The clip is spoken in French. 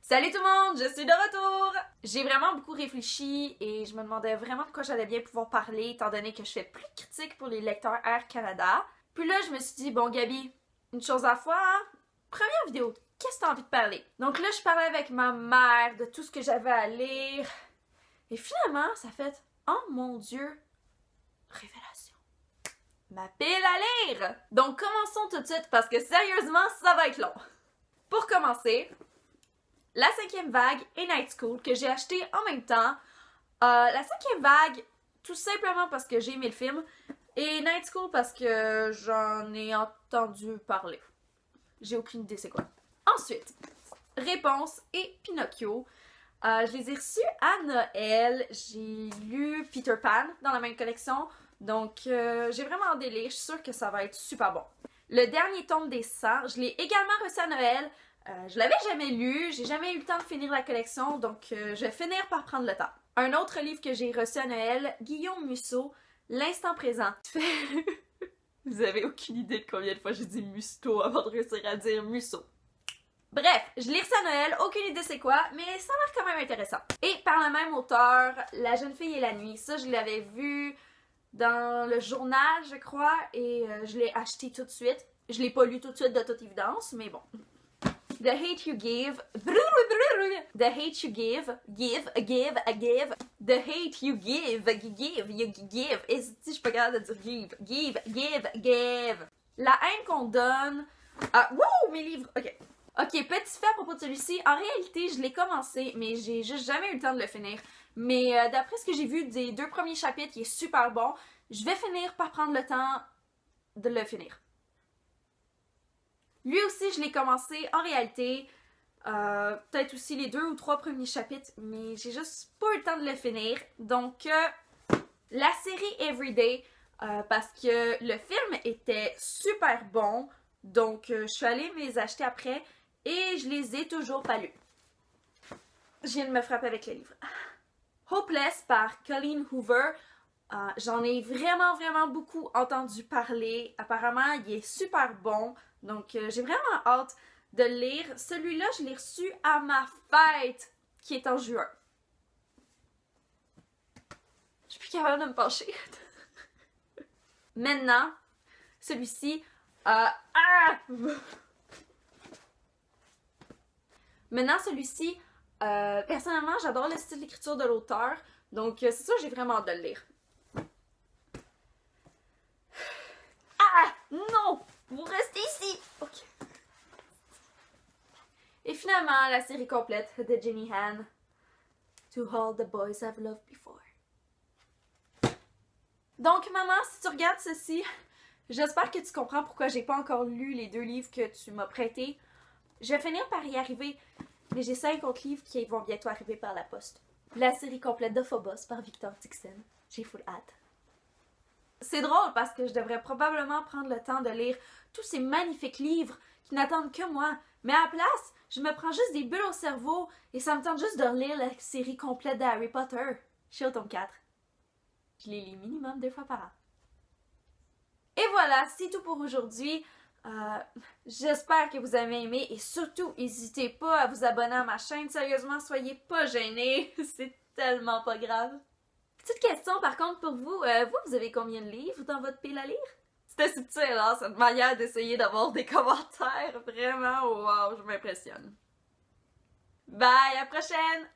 Salut tout le monde, je suis de retour! J'ai vraiment beaucoup réfléchi et je me demandais vraiment de quoi j'allais bien pouvoir parler étant donné que je fais plus de critiques pour les lecteurs Air Canada. Puis là, je me suis dit, bon Gabi, une chose à la fois, hein? Première vidéo, qu'est-ce que t'as envie de parler? Donc là, je parlais avec ma mère de tout ce que j'avais à lire et finalement, ça fait, oh mon Dieu, révélation. Ma pile à lire! Donc commençons tout de suite parce que sérieusement, ça va être long. Pour commencer, La 5e vague et Night School que j'ai acheté en même temps. La 5e vague, tout simplement parce que j'ai aimé le film. Et Night School parce que j'en ai entendu parler. J'ai aucune idée c'est quoi. Ensuite, Réponse et Pinocchio. Je les ai reçus à Noël. J'ai lu Peter Pan dans la même collection. Donc, j'ai vraiment un délire. Je suis sûre que ça va être super bon. Le dernier tome des 100, je l'ai également reçu à Noël. Je l'avais jamais lu, j'ai jamais eu le temps de finir la collection, donc je vais finir par prendre le temps. Un autre livre que j'ai reçu à Noël, Guillaume Musso, L'instant présent. Vous avez aucune idée de combien de fois j'ai dit Musto avant de réussir à dire Musso. Bref, je l'ai reçu à Noël, aucune idée c'est quoi, mais ça a l'air quand même intéressant. Et par le même auteur, La jeune fille et la nuit, ça je l'avais vu dans le journal je crois, et je l'ai acheté tout de suite. Je l'ai pas lu tout de suite de toute évidence, mais bon. The Hate You Give, The Hate You Give, Give, The Hate You Give, et si je suis pas capable de dire give. La haine qu'on donne, wow, mes livres, ok, petit fait à propos de celui-ci, en réalité, je l'ai commencé, mais j'ai juste jamais eu le temps de le finir, mais d'après ce que j'ai vu des 2 premiers chapitres, il est super bon, je vais finir par prendre le temps de le finir. Lui aussi, je l'ai commencé en réalité, peut-être aussi les 2 ou 3 premiers chapitres, mais j'ai juste pas eu le temps de le finir. Donc, la série Everyday, parce que le film était super bon, donc je suis allée me les acheter après et je les ai toujours pas lus. Je viens de me frapper avec le livre. Hopeless par Colleen Hoover. J'en ai vraiment beaucoup entendu parler. Apparemment, il est super bon. Donc, j'ai vraiment hâte de le lire. Celui-là, je l'ai reçu à ma fête, qui est en juin. Je suis plus capable de me pencher. Maintenant, celui-ci... Maintenant, celui-ci, personnellement, j'adore le style d'écriture de l'auteur. Donc, c'est ça, j'ai vraiment hâte de le lire. Non! Vous restez ici! Ok. Et finalement, la série complète de Jenny Han. To All the Boys I've Loved Before. Donc, maman, si tu regardes ceci, j'espère que tu comprends pourquoi j'ai pas encore lu les 2 livres que tu m'as prêtés. Je vais finir par y arriver, mais j'ai 50 livres qui vont bientôt arriver par la poste. La série complète de Phobos par Victor Dixon. J'ai full hâte. C'est drôle parce que je devrais probablement prendre le temps de lire tous ces magnifiques livres qui n'attendent que moi. Mais à la place, je me prends juste des bulles au cerveau et ça me tente juste de relire la série complète d'Harry Potter. Je suis au tome 4. Je les lis minimum 2 fois par an. Et voilà, c'est tout pour aujourd'hui. J'espère que vous avez aimé et surtout, n'hésitez pas à vous abonner à ma chaîne. Sérieusement, soyez pas gênés. C'est tellement pas grave. Petite question par contre pour vous, vous avez combien de livres dans votre pile à lire? C'était subtil, hein, cette manière d'essayer d'avoir des commentaires, vraiment, wow, je m'impressionne. Bye, à la prochaine!